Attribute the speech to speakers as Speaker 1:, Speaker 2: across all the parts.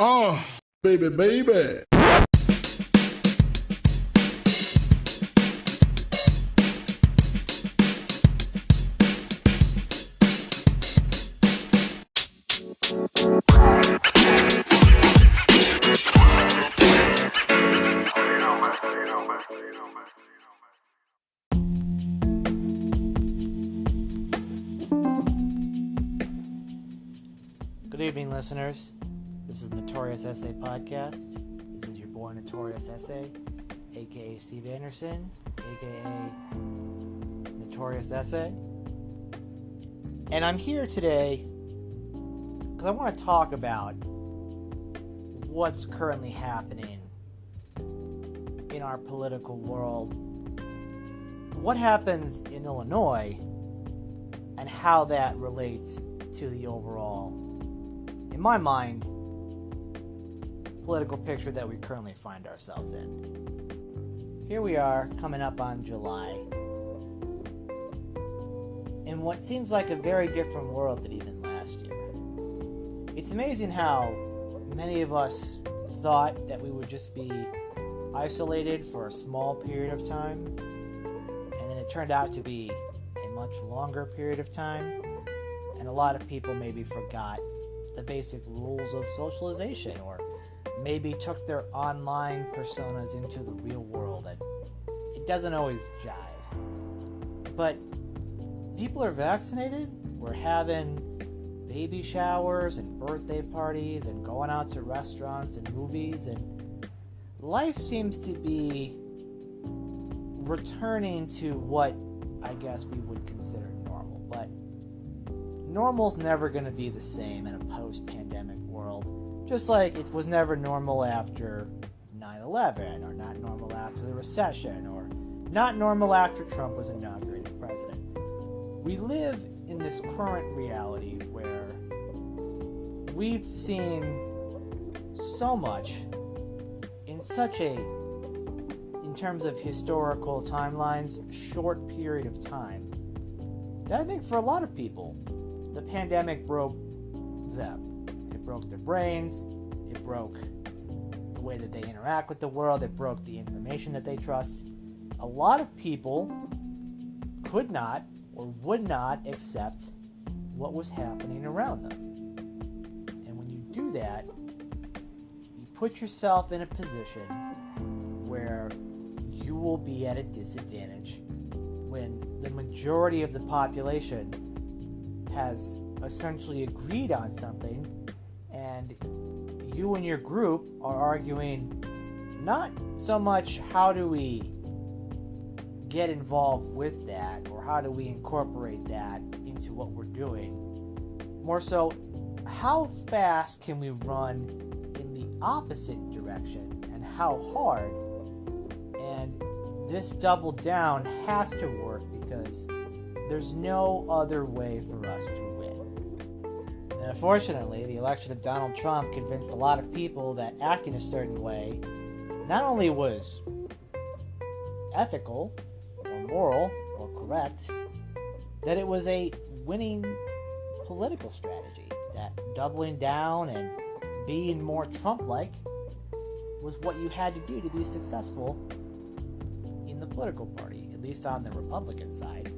Speaker 1: Baby, baby.
Speaker 2: Good evening, listeners. This is the NotoriousSA podcast. This is your boy NotoriousSA, aka Steve Anderson, aka NotoriousSA. And I'm here today because I want to talk about what's currently happening in our political world, what happens in Illinois, and how that relates to the overall, in my mind, political picture that we currently find ourselves in. Here we are, coming up on July, in what seems like a very different world than even last year. It's amazing how many of us thought that we would just be isolated for a small period of time, and then it turned out to be a much longer period of time, and a lot of people maybe forgot the basic rules of socialization, or maybe took their online personas into the real world, and it doesn't always jive. But people are vaccinated, we're having baby showers and birthday parties and going out to restaurants and movies, and life seems to be returning to what I guess we would consider normal. But normal's never going to be the same in a post-pandemic world, just like it was never normal after 9/11, or not normal after the recession, or not normal after Trump was inaugurated president. We live in this current reality where we've seen so much in such a, in terms of historical timelines, short period of time, that I think for a lot of people, the pandemic broke them. It broke their brains, it broke the way that they interact with the world, it broke the information that they trust. A lot of people could not or would not accept what was happening around them. And when you do that, you put yourself in a position where you will be at a disadvantage when the majority of the population has essentially agreed on something, and you and your group are arguing not so much how do we get involved with that, or how do we incorporate that into what we're doing, more so how fast can we run in the opposite direction, and how hard. And this double down has to work because there's no other way for us to win. And unfortunately, the election of Donald Trump convinced a lot of people that acting a certain way not only was ethical, or moral, or correct, that it was a winning political strategy, that doubling down and being more Trump-like was what you had to do to be successful in the political party, at least on the Republican side.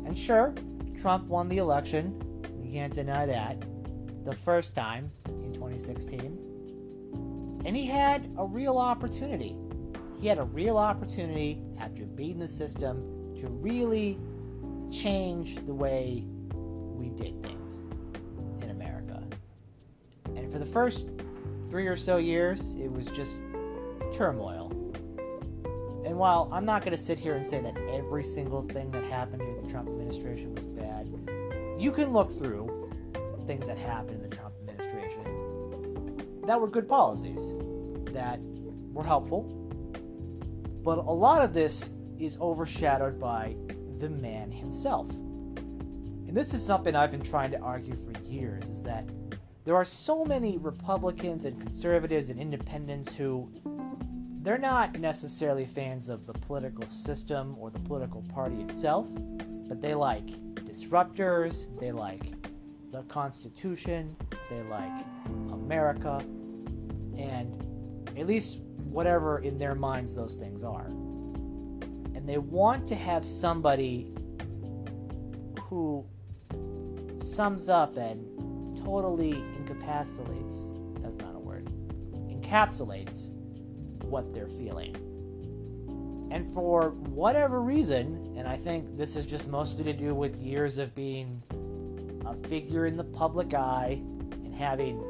Speaker 2: And sure, Trump won the election, we can't deny that, the first time in 2016. And he had a real opportunity. He had a real opportunity after beating the system to really change the way we did things in America. And for the first 3 or so years, it was just turmoil. And while I'm not going to sit here and say that every single thing that happened during the Trump administration was bad, you can look through things that happened in the Trump administration that were good policies, that were helpful. But a lot of this is overshadowed by the man himself. And this is something I've been trying to argue for years, is that there are so many Republicans and conservatives and independents who, they're not necessarily fans of the political system or the political party itself, but they like disruptors, they like the Constitution, they like America, and at least whatever in their minds those things are. And they want to have somebody who sums up and totally encapsulates what they're feeling. And for whatever reason, and I think this is just mostly to do with years of being a figure in the public eye and having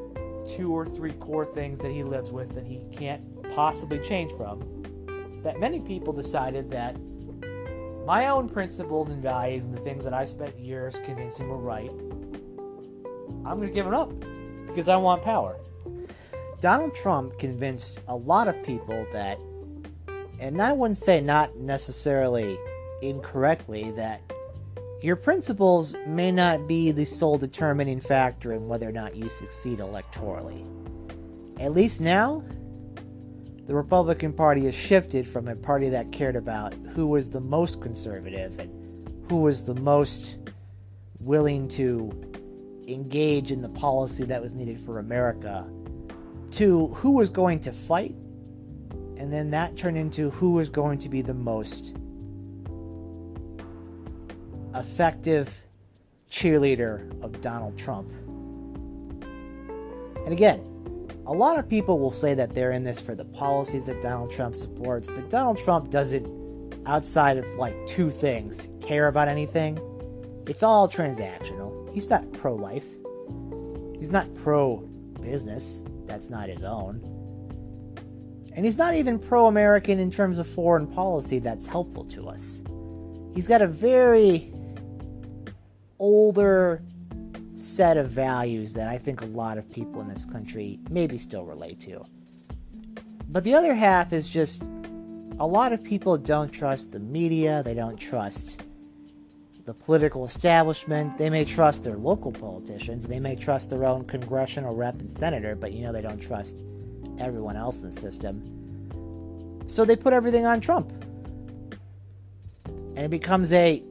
Speaker 2: 2 or 3 core things that he lives with that he can't possibly change from, that many people decided that my own principles and values and the things that I spent years convincing were right, I'm going to give it up because I want power. Donald Trump convinced a lot of people that, and I wouldn't say not necessarily incorrectly, that your principles may not be the sole determining factor in whether or not you succeed electorally. At least now, the Republican Party has shifted from a party that cared about who was the most conservative and who was the most willing to engage in the policy that was needed for America to who was going to fight, and then that turned into who was going to be the most effective cheerleader of Donald Trump. And again, a lot of people will say that they're in this for the policies that Donald Trump supports, but Donald Trump doesn't, outside of like 2 things, care about anything. It's all transactional. He's not pro-life. He's not pro-business. That's not his own. And he's not even pro-American in terms of foreign policy that's helpful to us. He's got a very older set of values that I think a lot of people in this country maybe still relate to. But the other half is just a lot of people don't trust the media. They don't trust the political establishment. They may trust their local politicians. They may trust their own congressional rep and senator, but they don't trust everyone else in the system. So they put everything on Trump. And it becomes a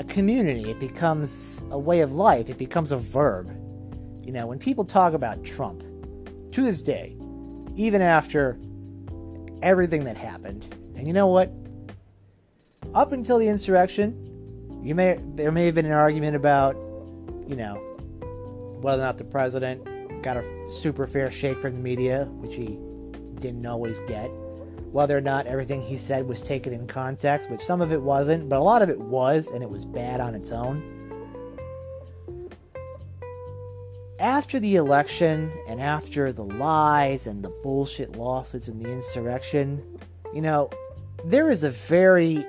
Speaker 2: community. It becomes a way of life. It becomes a verb. When people talk about Trump, to this day, even after everything that happened, and you know what? Up until the insurrection, there may have been an argument about, whether or not the president got a super fair shake from the media, which he didn't always get. Whether or not everything he said was taken in context, which some of it wasn't, but a lot of it was, and it was bad on its own. After the election, and after the lies and the bullshit lawsuits and the insurrection, there is a very,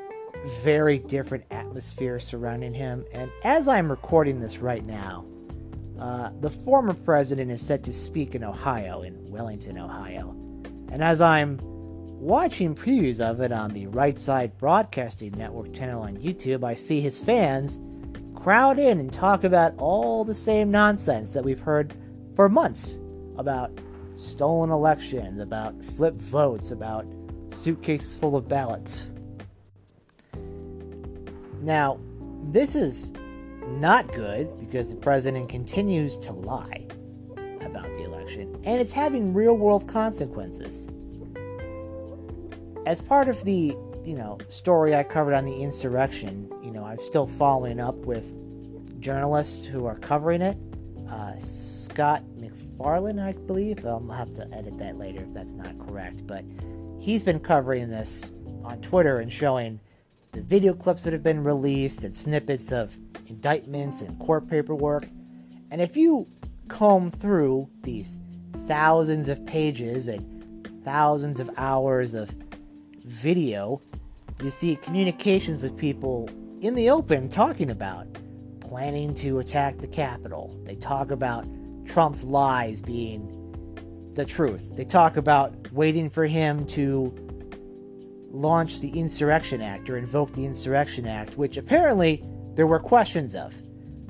Speaker 2: very different atmosphere surrounding him. And as I'm recording this right now, the former president is set to speak in Ohio, in Wellington, Ohio. And as I'm watching previews of it on the Right Side Broadcasting Network channel on YouTube, I see his fans crowd in and talk about all the same nonsense that we've heard for months about stolen elections, about flip votes, about suitcases full of ballots. Now, this is not good because the president continues to lie about the election, and it's having real-world consequences. As part of the, story I covered on the insurrection, I'm still following up with journalists who are covering it. Scott McFarlane, I believe. I'll have to edit that later if that's not correct. But he's been covering this on Twitter and showing the video clips that have been released and snippets of indictments and court paperwork. And if you comb through these thousands of pages and thousands of hours of video, you see communications with people in the open talking about planning to attack the Capitol. They talk about Trump's lies being the truth. They talk about waiting for him to launch the Insurrection Act or invoke the Insurrection Act, which apparently there were questions of.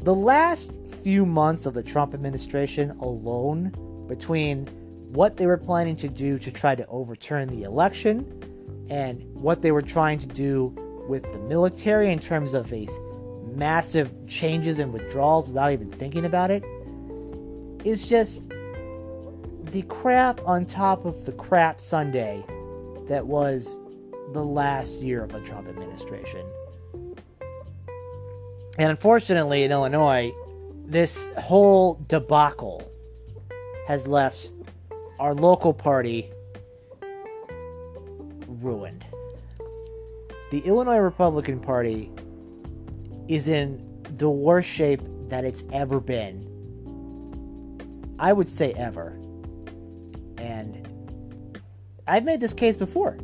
Speaker 2: The last few months of the Trump administration alone, between what they were planning to do to try to overturn the election and what they were trying to do with the military in terms of a massive changes and withdrawals without even thinking about it is just the crap on top of the crap sundae that was the last year of the Trump administration. And unfortunately, in Illinois, this whole debacle has left our local party ruined. The Illinois Republican Party is in the worst shape that it's ever been. I would say ever. And I've made this case before.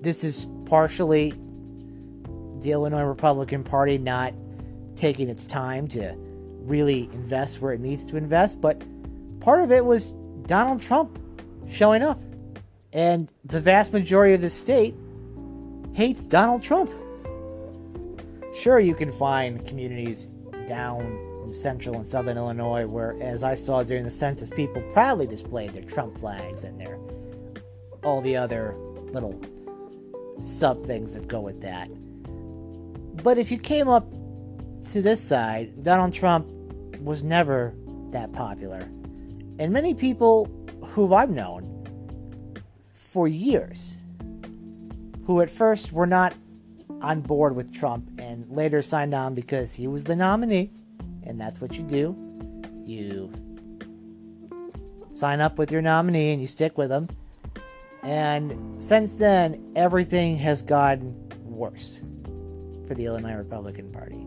Speaker 2: This is partially the Illinois Republican Party not taking its time to really invest where it needs to invest, but part of it was Donald Trump showing up. And the vast majority of the state hates Donald Trump. Sure, you can find communities down in central and southern Illinois where, as I saw during the census, people proudly displayed their Trump flags and their all the other little sub things that go with that. But if you came up to this side, Donald Trump was never that popular. And many people who I've known for years, who at first were not on board with Trump and later signed on because he was the nominee, and that's what you do. You sign up with your nominee and you stick with him. And since then, everything has gotten worse for the Illinois Republican Party.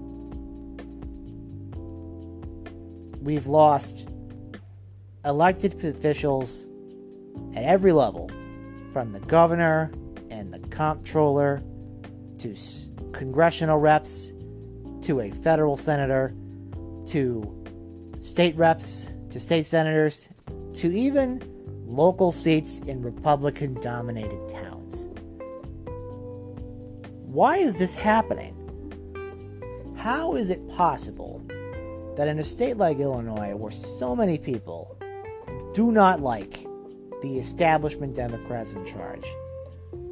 Speaker 2: We've lost elected officials at every level, from the governor and the comptroller to congressional reps to a federal senator to state reps to state senators to even local seats in Republican-dominated towns. Why is this happening? How is it possible that in a state like Illinois, where so many people do not like the establishment Democrats in charge,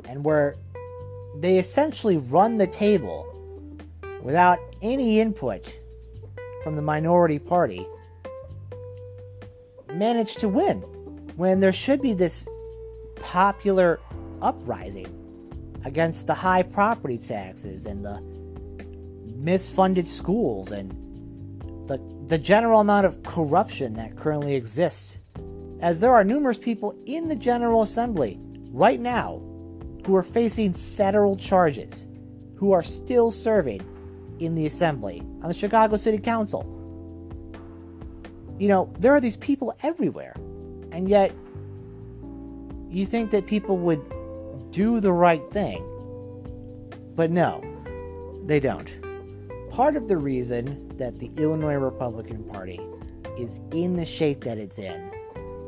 Speaker 2: and where they essentially run the table without any input from the minority party, manage to win when there should be this popular uprising against the high property taxes and the misfunded schools and the general amount of corruption that currently exists, as there are numerous people in the General Assembly right now who are facing federal charges, who are still serving in the Assembly, on the Chicago City Council. You know, there are these people everywhere, and yet you think that people would do the right thing, but no, they don't. Part of the reason that the Illinois Republican Party is in the shape that it's in,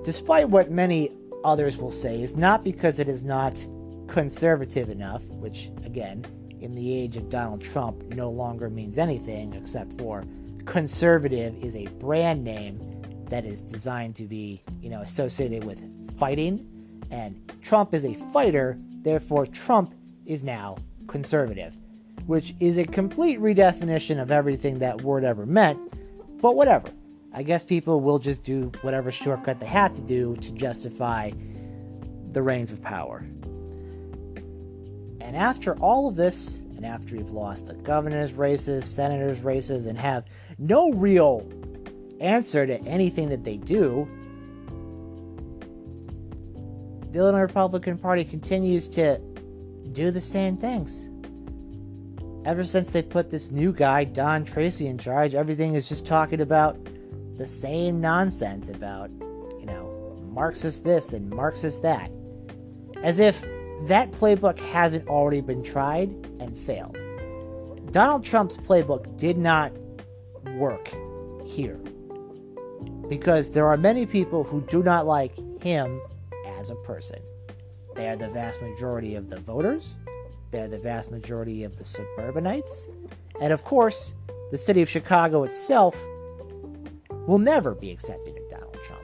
Speaker 2: despite what many others will say, is not because it is not conservative enough, which, again, in the age of Donald Trump, no longer means anything except for conservative is a brand name that is designed to be, associated with fighting, and Trump is a fighter, therefore Trump is now conservative, which is a complete redefinition of everything that word ever meant, but whatever. I guess people will just do whatever shortcut they have to do to justify the reins of power. And after all of this, and after we've lost the governor's races, senators' races, and have no real answer to anything that they do, the Illinois Republican Party continues to do the same things. Ever since they put this new guy, Don Tracy, in charge, everything is just talking about the same nonsense about, Marxist this and Marxist that. As if that playbook hasn't already been tried and failed. Donald Trump's playbook did not work here, because there are many people who do not like him as a person. They are the vast majority of the voters. They're the vast majority of the suburbanites. And of course, the city of Chicago itself will never be accepting of Donald Trump.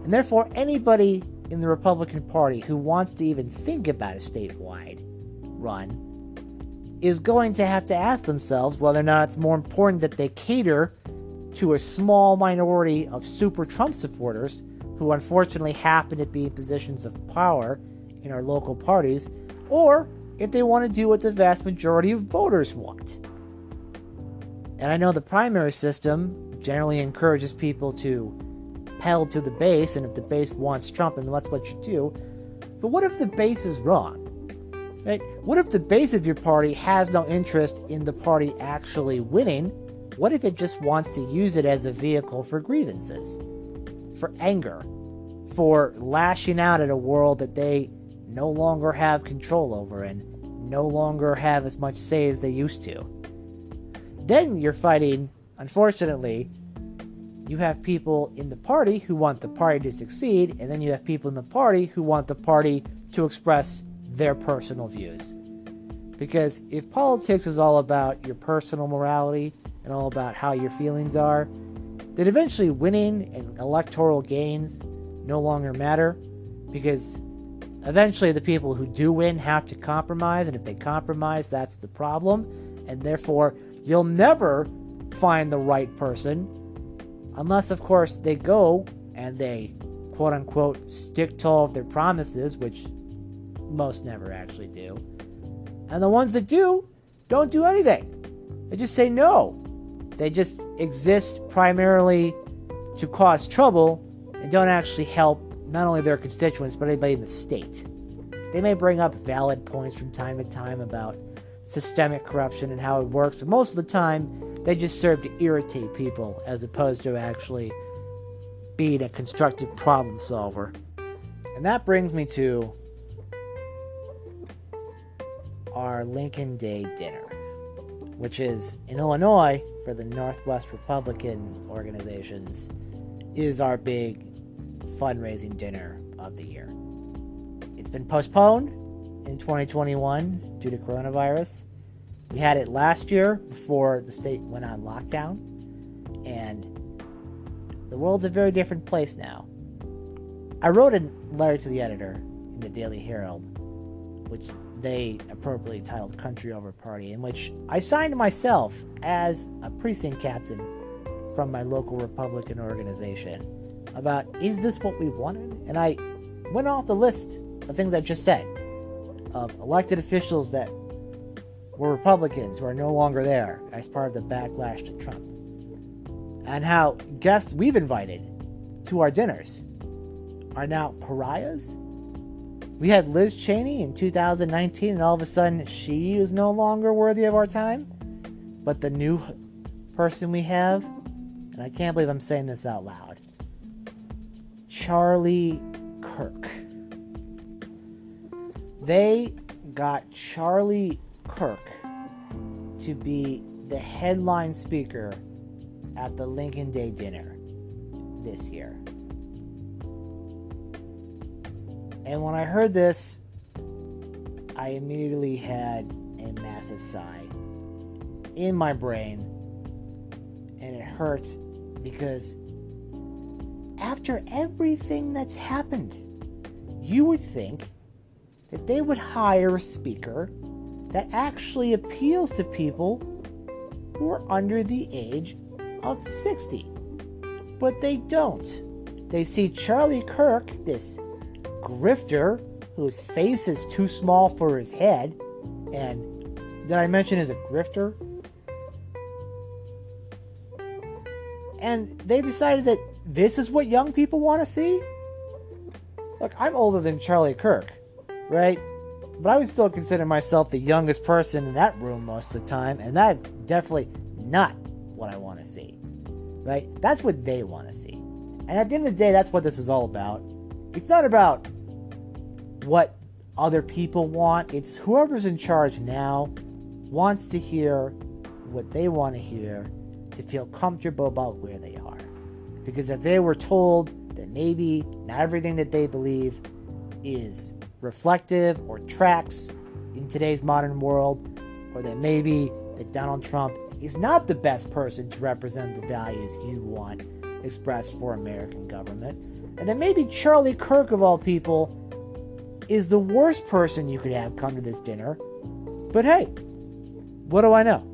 Speaker 2: And therefore, anybody in the Republican Party who wants to even think about a statewide run is going to have to ask themselves whether or not it's more important that they cater to a small minority of super Trump supporters who unfortunately happen to be in positions of power in our local parties, or if they want to do what the vast majority of voters want. And I know the primary system generally encourages people to pedal to the base, and if the base wants Trump, then that's what you do. But what if the base is wrong? Right? What if the base of your party has no interest in the party actually winning? What if it just wants to use it as a vehicle for grievances, for anger, for lashing out at a world that they no longer have control over and no longer have as much say as they used to? Then you're fighting, unfortunately, you have people in the party who want the party to succeed, and then you have people in the party who want the party to express their personal views. Because if politics is all about your personal morality and all about how your feelings are, then eventually winning and electoral gains no longer matter, because eventually the people who do win have to compromise, and if they compromise, that's the problem, and therefore you'll never find the right person unless, of course, they go and they, quote-unquote, stick to all of their promises, which most never actually do. And the ones that do, don't do anything. They just say no. They just exist primarily to cause trouble and don't actually help not only their constituents, but anybody in the state. They may bring up valid points from time to time about systemic corruption and how it works, but most of the time, they just serve to irritate people as opposed to actually being a constructive problem solver. And that brings me to our Lincoln Day dinner, which is in Illinois for the Northwest Republican organizations, is our big fundraising dinner of the year. It's been postponed in 2021 due to coronavirus. We had it last year before the state went on lockdown, and the world's a very different place now. I wrote a letter to the editor in the Daily Herald, which they appropriately titled Country Over Party, in which I signed myself as a precinct captain from my local Republican organization about, is this what we wanted? And I went off the list of things I just said, of elected officials that were Republicans who are no longer there as part of the backlash to Trump, and how guests we've invited to our dinners are now pariahs. We had Liz Cheney in 2019, and all of a sudden she is no longer worthy of our time. But the new person we have, and I can't believe I'm saying this out loud, Charlie Kirk. They got Charlie Kirk to be the headline speaker at the Lincoln Day dinner this year. And when I heard this, I immediately had a massive sigh in my brain, and it hurts because after everything that's happened, you would think that they would hire a speaker that actually appeals to people who are under the age of 60. But they don't. They see Charlie Kirk, this grifter whose face is too small for his head, and did I mention is a grifter? And they decided that this is what young people want to see? Look, I'm older than Charlie Kirk, right? But I would still consider myself the youngest person in that room most of the time, and that's definitely not what I want to see, right? That's what they want to see. And at the end of the day, that's what this is all about. It's not about what other people want. It's whoever's in charge now wants to hear what they want to hear to feel comfortable about where they are. Because if they were told that maybe not everything that they believe is reflective or tracks in today's modern world, or that maybe that Donald Trump is not the best person to represent the values you want expressed for American government, and that maybe Charlie Kirk, of all people, is the worst person you could have come to this dinner. But hey, What do I know?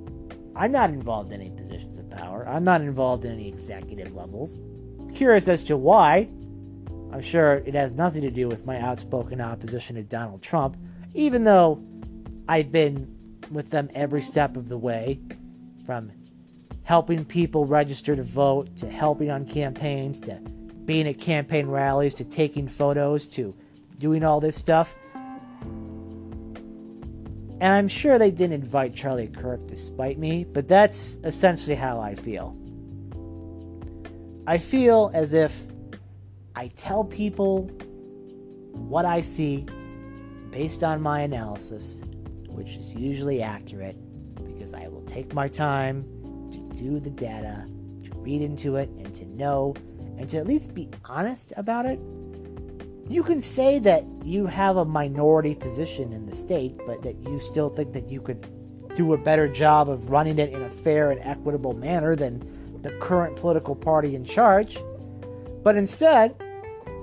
Speaker 2: I'm not involved in any positions of power. I'm not involved in any executive levels. Curious as to why. I'm sure it has nothing to do with my outspoken opposition to Donald Trump, even though I've been with them every step of the way, from helping people register to vote, to helping on campaigns, to being at campaign rallies, to taking photos, to doing all this stuff. And I'm sure they didn't invite Charlie Kirk to spite me, but that's essentially how I feel. I feel as if I tell people what I see based on my analysis, which is usually accurate, because I will take my time to do the data, to read into it, and to know, and to at least be honest about it. You can say that you have a minority position in the state, but that you still think that you could do a better job of running it in a fair and equitable manner than the current political party in charge. But instead,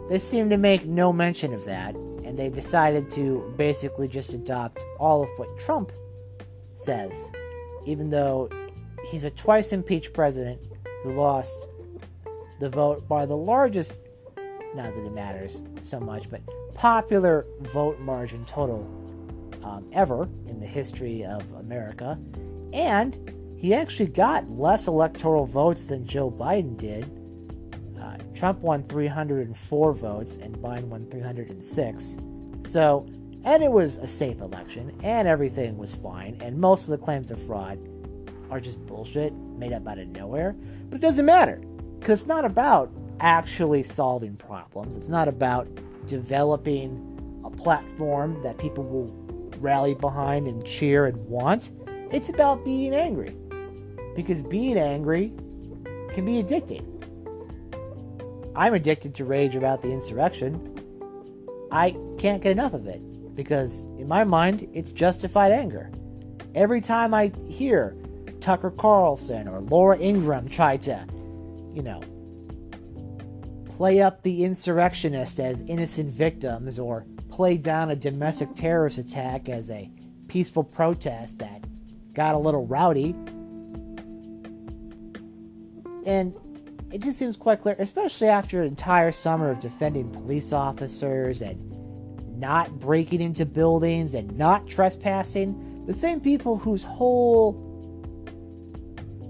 Speaker 2: they seem to make no mention of that, and they decided to basically just adopt all of what Trump says, even though he's a twice impeached president who lost the vote by the largest, not that it matters so much, but popular vote margin total ever in the history of America. And he actually got less electoral votes than Joe Biden did. Trump won 304 votes and Biden won 306. So, and it was a safe election, and everything was fine, and most of the claims of fraud are just bullshit made up out of nowhere. But it doesn't matter, because it's not about actually solving problems. It's not about developing a platform that people will rally behind and cheer and want. It's about being angry, because being angry can be addicting. I'm addicted to rage about the insurrection. I can't get enough of it, because in my mind, it's justified anger. Every time I hear Tucker Carlson or Laura Ingraham try to, play up the insurrectionists as innocent victims, or play down a domestic terrorist attack as a peaceful protest that got a little rowdy, and it just seems quite clear, especially after an entire summer of defending police officers and not breaking into buildings and not trespassing, the same people whose whole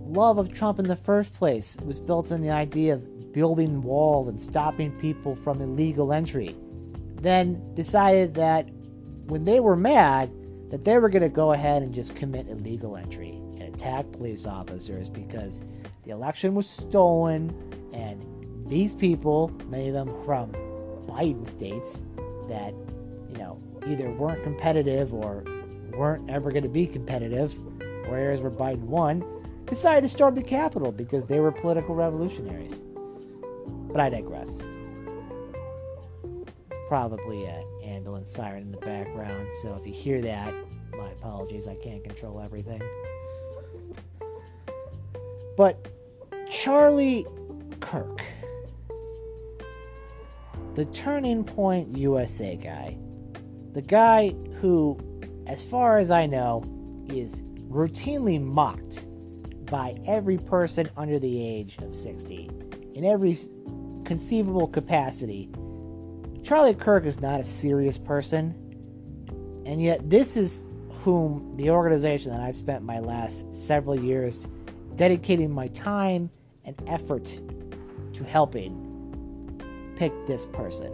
Speaker 2: love of Trump in the first place was built on the idea of building walls and stopping people from illegal entry, then decided that when they were mad, that they were going to go ahead and just commit illegal entry and attack police officers because the election was stolen, and these people, many of them from Biden states that, either weren't competitive or weren't ever going to be competitive, or areas where Biden won, decided to storm the Capitol because they were political revolutionaries. But I digress. It's probably an ambulance siren in the background, so if you hear that, my apologies, I can't control everything. But Charlie Kirk, the Turning Point USA guy, the guy who, as far as I know, is routinely mocked by every person under the age of 60 in every conceivable capacity. Charlie Kirk is not a serious person, and yet this is whom the organization that I've spent my last several years dedicating my time and effort to helping pick this person.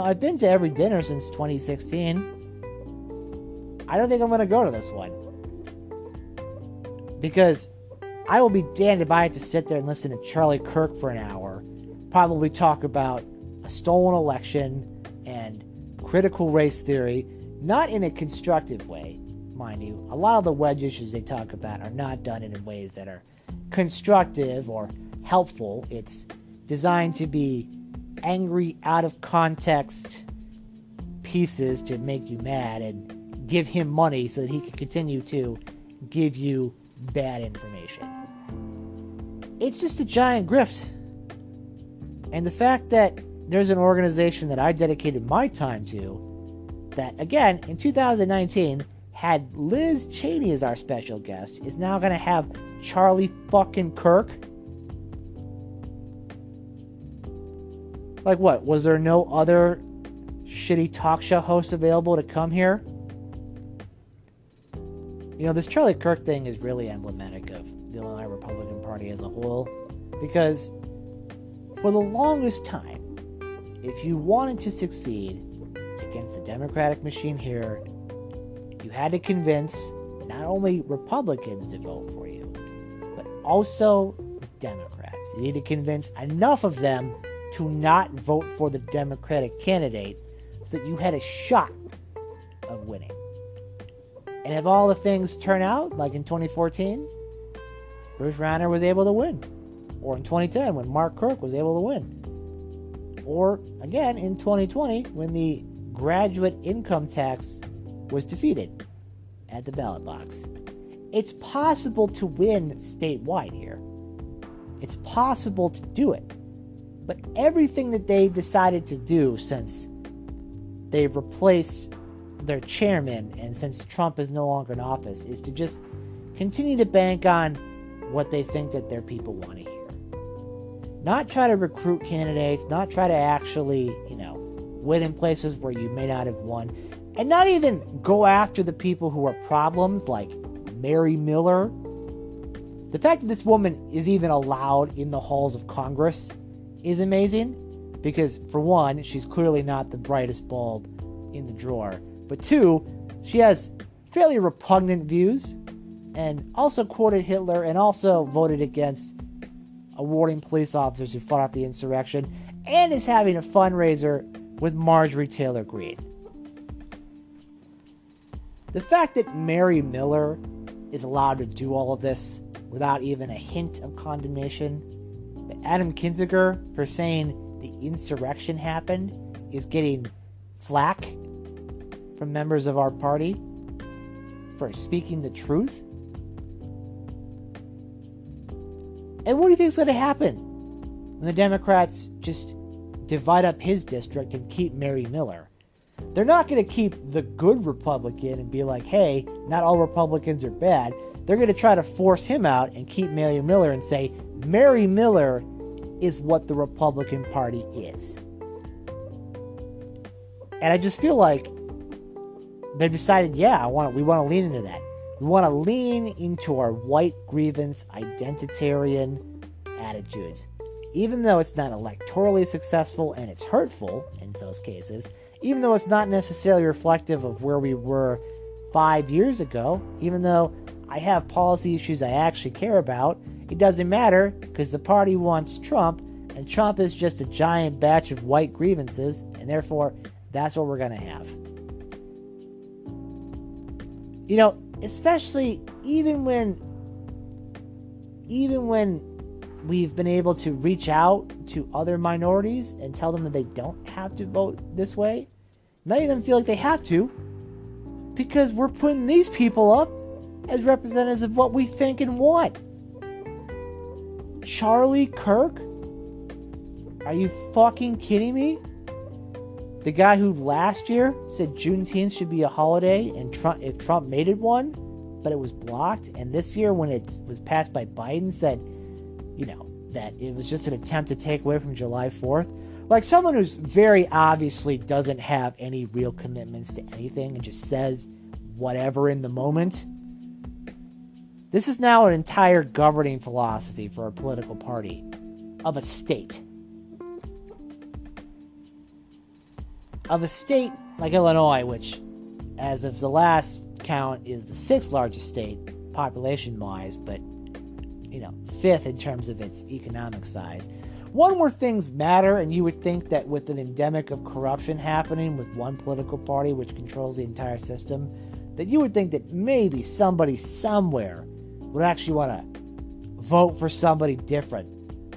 Speaker 2: I've been to every dinner since 2016. I don't think I'm going to go to this one, because I will be damned if I have to sit there and listen to Charlie Kirk for an hour, probably talk about a stolen election and critical race theory, not in a constructive way, mind you. A lot of the wedge issues they talk about are not done in ways that are constructive or helpful. It's designed to be angry, out of context pieces to make you mad and give him money so that he can continue to give you bad information. It's just a giant grift. And the fact that there's an organization that I dedicated my time to, that again in 2019 had Liz Cheney as our special guest, is now going to have Charlie fucking Kirk? Like what? Was there no other shitty talk show host available to come here? You know, this Charlie Kirk thing is really emblematic of the Illinois Republican Party as a whole, because for the longest time, if you wanted to succeed against the Democratic machine here, you had to convince not only Republicans to vote for you, but also Democrats. You need to convince enough of them to not vote for the Democratic candidate so that you had a shot of winning. And if all the things turn out, like in 2014, Bruce Rauner was able to win. Or in 2010, when Mark Kirk was able to win. Or, again, in 2020, when the graduate income tax was defeated at the ballot box. It's possible to win statewide here. It's possible to do it. But everything that they decided to do since they've replaced their chairman and since Trump is no longer in office is to just continue to bank on what they think that their people want to hear. Not try to recruit candidates, not try to actually, win in places where you may not have won, and not even go after the people who are problems like Mary Miller. The fact that this woman is even allowed in the halls of Congress is amazing, because for one, she's clearly not the brightest bulb in the drawer, but two, she has fairly repugnant views, and also quoted Hitler, and also voted against awarding police officers who fought off the insurrection, and is having a fundraiser with Marjorie Taylor Greene. The fact that Mary Miller is allowed to do all of this without even a hint of condemnation, that Adam Kinzinger, for saying the insurrection happened, is getting flack from members of our party for speaking the truth. And what do you think is going to happen when the Democrats just divide up his district and keep Mary Miller? They're not going to keep the good Republican and be like, hey, not all Republicans are bad. They're going to try to force him out and keep Mary Miller and say, Mary Miller is what the Republican Party is. And I just feel like they've decided, we want to lean into that. We want to lean into our white grievance identitarian attitudes. Even though it's not electorally successful and it's hurtful in those cases, even though it's not necessarily reflective of where we were 5 years ago, even though I have policy issues I actually care about, it doesn't matter because the party wants Trump, and Trump is just a giant batch of white grievances, and therefore that's what we're going to have. Especially even when we've been able to reach out to other minorities and tell them that they don't have to vote this way, many of them feel like they have to because we're putting these people up as representatives of what we think and want. Charlie Kirk? Are you fucking kidding me? The guy who last year said Juneteenth should be a holiday and if Trump made it one, but it was blocked, and this year when it was passed by Biden said, that it was just an attempt to take away from July 4th. Like someone who's very obviously doesn't have any real commitments to anything and just says whatever in the moment. This is now an entire governing philosophy for a political party of a state. Of a state like Illinois, which, as of the last count, is the 6th largest state population-wise, but, fifth in terms of its economic size. One where things matter, and you would think that with an endemic of corruption happening with one political party which controls the entire system, that you would think that maybe somebody somewhere would actually want to vote for somebody different.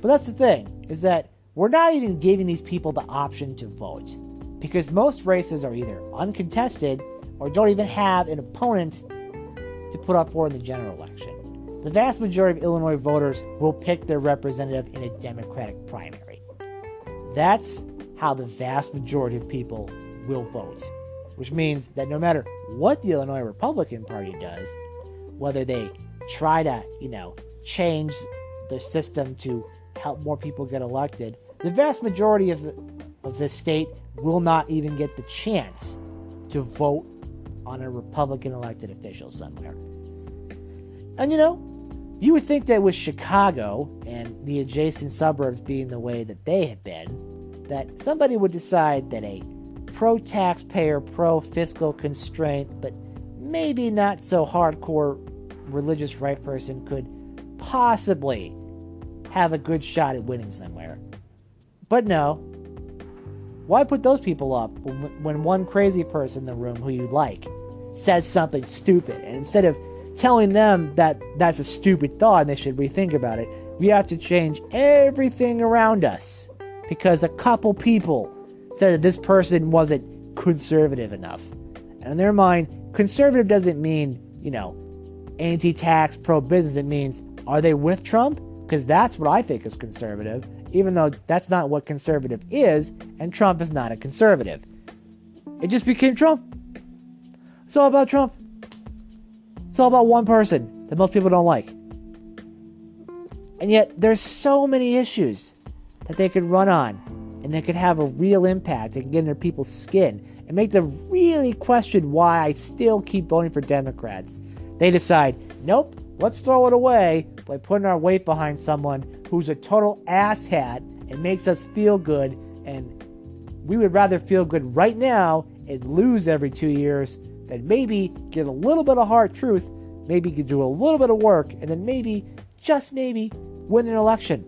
Speaker 2: But that's the thing, is that we're not even giving these people the option to vote, because most races are either uncontested or don't even have an opponent to put up for in the general election. The vast majority of Illinois voters will pick their representative in a Democratic primary. That's how the vast majority of people will vote. which means that no matter what the Illinois Republican Party does, whether they try to, change the system to help more people get elected, the vast majority of the state will not even get the chance to vote on a Republican elected official somewhere. And you would think that with Chicago and the adjacent suburbs being the way that they have been, that somebody would decide that a pro-taxpayer, pro-fiscal constraint, but maybe not so hardcore religious right person could possibly have a good shot at winning somewhere. But no. Why put those people up when one crazy person in the room who you like says something stupid? And instead of telling them that that's a stupid thought and they should rethink about it, we have to change everything around us because a couple people said that this person wasn't conservative enough. And in their mind, conservative doesn't mean, anti-tax, pro-business. It means, are they with Trump? Because that's what I think is conservative, even though that's not what conservative is, and Trump is not a conservative. It just became Trump. It's all about Trump. It's all about one person that most people don't like. And yet, there's so many issues that they could run on, and they could have a real impact. They can get under people's skin and make them really question why I still keep voting for Democrats. They decide, nope, let's throw it away by putting our weight behind someone who's a total asshat and makes us feel good, and we would rather feel good right now and lose every 2 years than maybe get a little bit of hard truth, maybe do a little bit of work, and then maybe, just maybe, win an election.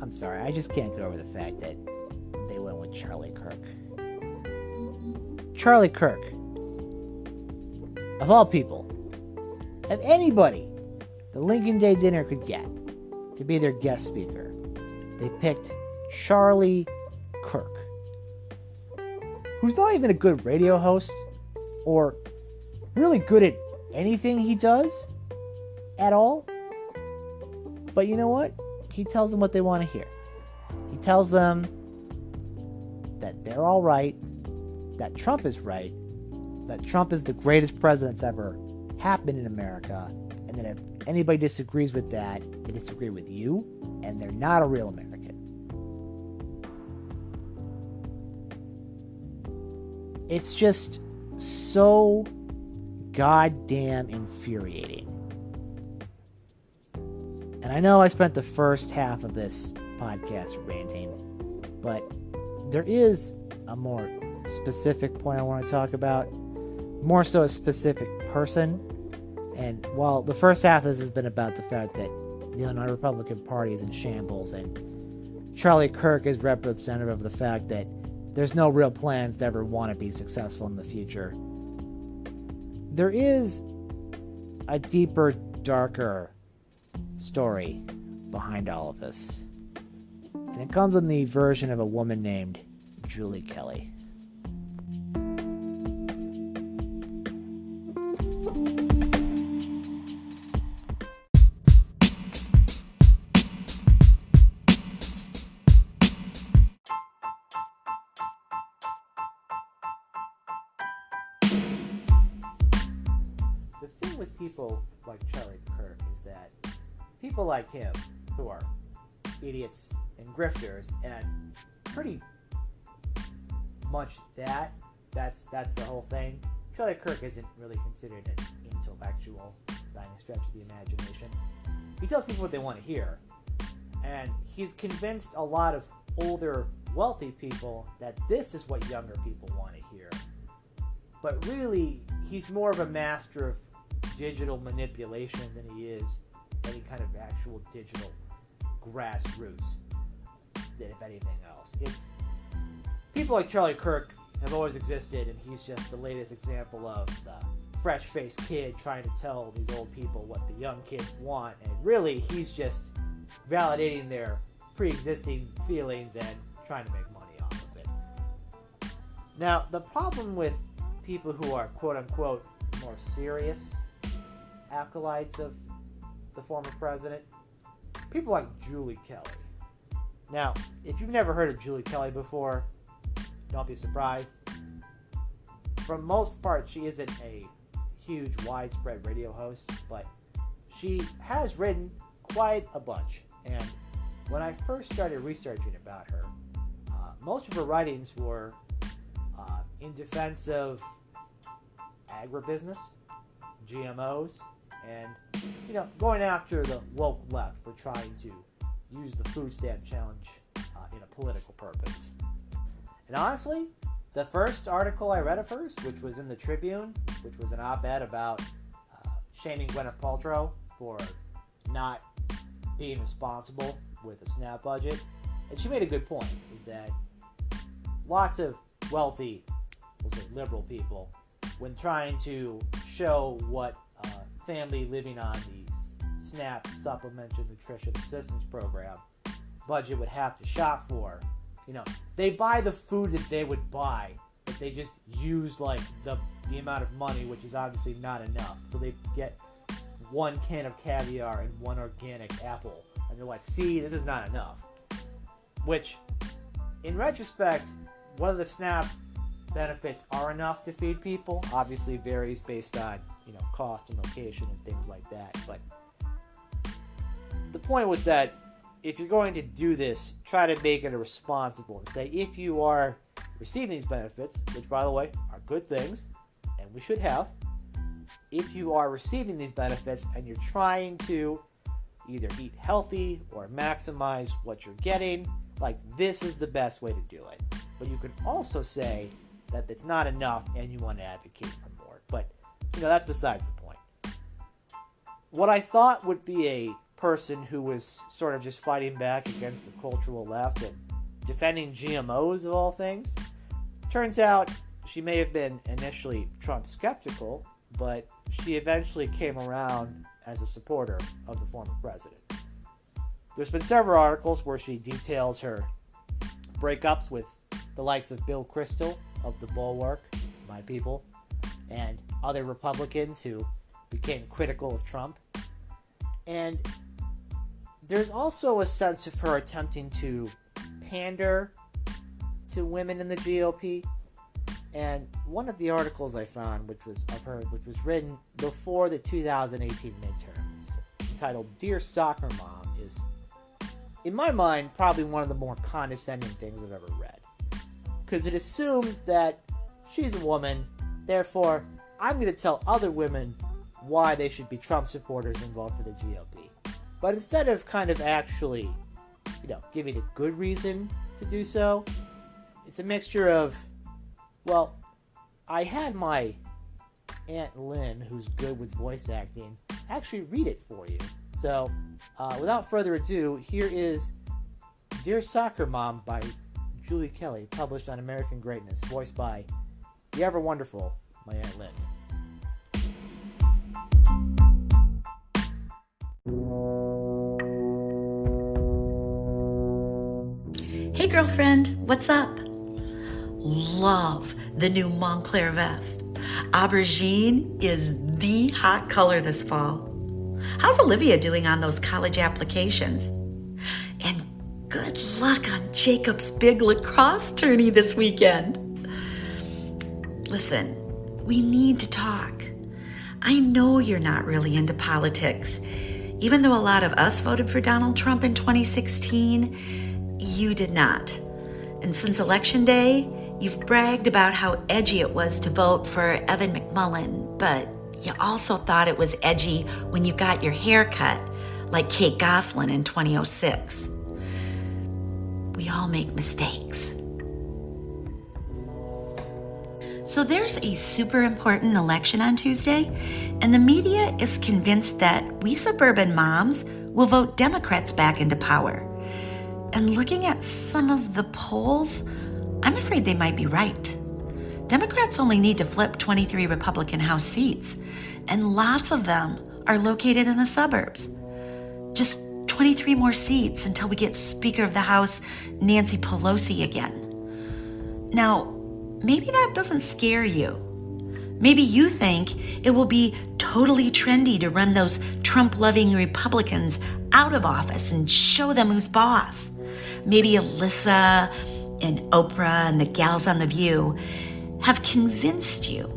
Speaker 2: I'm sorry, I just can't get over the fact that they went with Charlie Kirk. Charlie Kirk, of all people, of anybody the Lincoln Day dinner could get to be their guest speaker, they picked Charlie Kirk, who's not even a good radio host or really good at anything he does at all. But you know what? He tells them what they want to hear. He tells them that they're all right, that Trump is right, that Trump is the greatest president that's ever happened in America, and that if anybody disagrees with that, they disagree with you, and they're not a real American. It's just so goddamn infuriating. And I know I spent the first half of this podcast ranting, but there is a more specific point I want to talk about, more so a specific person. And while the first half of this has been about the fact that the Illinois Republican Party is in shambles and Charlie Kirk is representative of the fact that there's no real plans to ever want to be successful in the future, there is a deeper, darker story behind all of this. And it comes in the version of a woman named Julie Kelly. The thing with people like Charlie Kirk is that people like him, who are idiots and grifters, and pretty much that's the whole thing. Charlie Kirk isn't really considered an intellectual by any stretch of the imagination. He tells people what they want to hear, and he's convinced a lot of older, wealthy people that this is what younger people want to hear. But really, he's more of a master of digital manipulation than he is any kind of actual digital grassroots, if anything else. It's people like Charlie Kirk have always existed, and he's just the latest example of the fresh-faced kid trying to tell these old people what the young kids want, and really he's just validating their pre-existing feelings and trying to make money off of it. Now, the problem with people who are quote-unquote more serious acolytes of the former president, people like Julie Kelly. Now, if you've never heard of Julie Kelly before, don't be surprised. for most part, she isn't a huge, widespread radio host, but she has written quite a bunch. And when I first started researching about her, most of her writings were in defense of agribusiness, GMOs, and going after the woke left for trying to use the food stamp challenge in a political purpose. And honestly, the first article I read of hers, which was in the Tribune, which was an op-ed about shaming Gwyneth Paltrow for not being responsible with the SNAP budget, and she made a good point, is that lots of wealthy, we'll say liberal people, when trying to show what a family living on the SNAP Supplemental Nutrition Assistance Program budget would have to shop for, they buy the food that they would buy, but they just use like the amount of money, which is obviously not enough. So they get one can of caviar and one organic apple, and they're like, see, this is not enough. Which, in retrospect, whether the SNAP benefits are enough to feed people obviously varies based on cost and location and things like that. But the point was that if you're going to do this, try to make it a responsible and say, if you are receiving these benefits, which by the way are good things and we should have, if you are receiving these benefits and you're trying to either eat healthy or maximize what you're getting, like, this is the best way to do it. But you can also say that it's not enough and you want to advocate for more. But that's besides the point. What I thought would be a person who was sort of just fighting back against the cultural left and defending GMOs of all things, turns out she may have been initially Trump skeptical, but she eventually came around as a supporter of the former president. There's been several articles where she details her breakups with the likes of Bill Kristol of the Bulwark, My People, and other Republicans who became critical of Trump. And there's also a sense of her attempting to pander to women in the GOP. And one of the articles I found, which was written before the 2018 midterms, entitled "Dear Soccer Mom," is, in my mind, probably one of the more condescending things I've ever read. Because it assumes that she's a woman, therefore I'm going to tell other women why they should be Trump supporters and vote for the GOP. But instead of kind of actually, giving a good reason to do so, it's a mixture of, well, I had my Aunt Lynne, who's good with voice acting, actually read it for you. So, without further ado, here is Dear Soccer Mom by Julie Kelly, published on American Greatness, voiced by the ever-wonderful, my Aunt Lynne.
Speaker 1: Hey girlfriend, what's up? Love the new Montclair vest. Aubergine is the hot color this fall. How's Olivia doing on those college applications? And good luck on Jacob's big lacrosse tourney this weekend. Listen, we need to talk. I know you're not really into politics. Even though a lot of us voted for Donald Trump in 2016, you did not. And since Election Day, you've bragged about how edgy it was to vote for Evan McMullin, but you also thought it was edgy when you got your hair cut, like Kate Gosselin in 2006. We all make mistakes. So there's a super important election on Tuesday, and the media is convinced that we suburban moms will vote Democrats back into power. And looking at some of the polls, I'm afraid they might be right. Democrats only need to flip 23 Republican House seats, and lots of them are located in the suburbs. Just 23 more seats until we get Speaker of the House Nancy Pelosi again. Now, maybe that doesn't scare you. Maybe you think it will be totally trendy to run those Trump-loving Republicans out of office and show them who's boss. Maybe Alyssa and Oprah and the gals on The View, have convinced you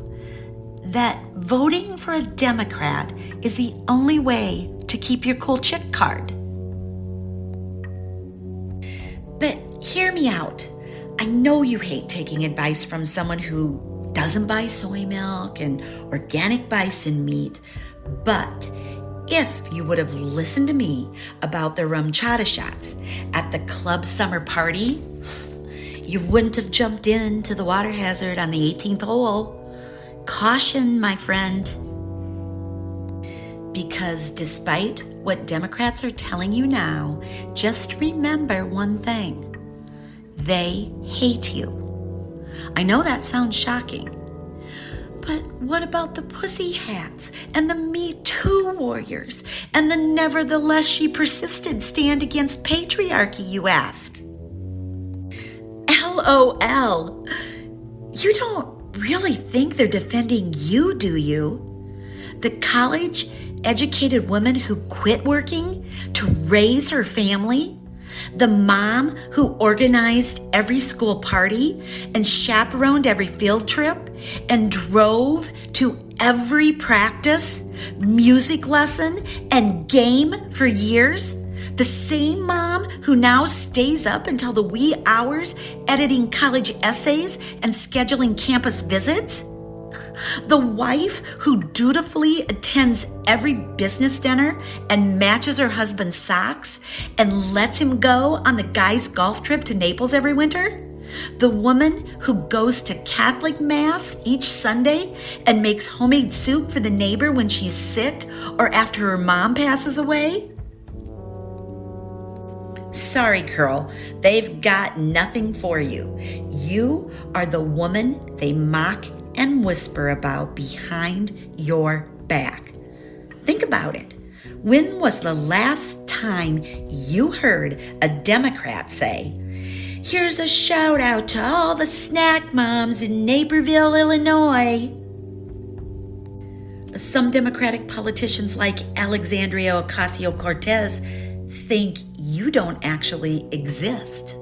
Speaker 1: that voting for a Democrat is the only way to keep your cool chick card. But hear me out. I know you hate taking advice from someone who doesn't buy soy milk and organic bison meat, but if you would have listened to me about the rum chata shots at the club summer party, you wouldn't have jumped into the water hazard on the 18th hole. Caution, my friend. Because despite what Democrats are telling you now, just remember one thing. They hate you. I know that sounds shocking. But what about the pussy hats and the Me Too warriors and the nevertheless she persisted stand against patriarchy, you ask? LOL. You don't really think they're defending you, do you? The college-educated woman who quit working to raise her family? The mom who organized every school party and chaperoned every field trip and drove to every practice, music lesson, and game for years? The same mom who now stays up until the wee hours editing college essays and scheduling campus visits? The wife who dutifully attends every business dinner and matches her husband's socks and lets him go on the guy's golf trip to Naples every winter? The woman who goes to Catholic Mass each Sunday and makes homemade soup for the neighbor when she's sick or after her mom passes away? Sorry, girl, they've got nothing for you. You are the woman they mock and whisper about behind your back. Think about it. When was the last time you heard a Democrat say, "Here's a shout out to all the snack moms in Naperville, Illinois"? Some Democratic politicians like Alexandria Ocasio-Cortez think you don't actually exist.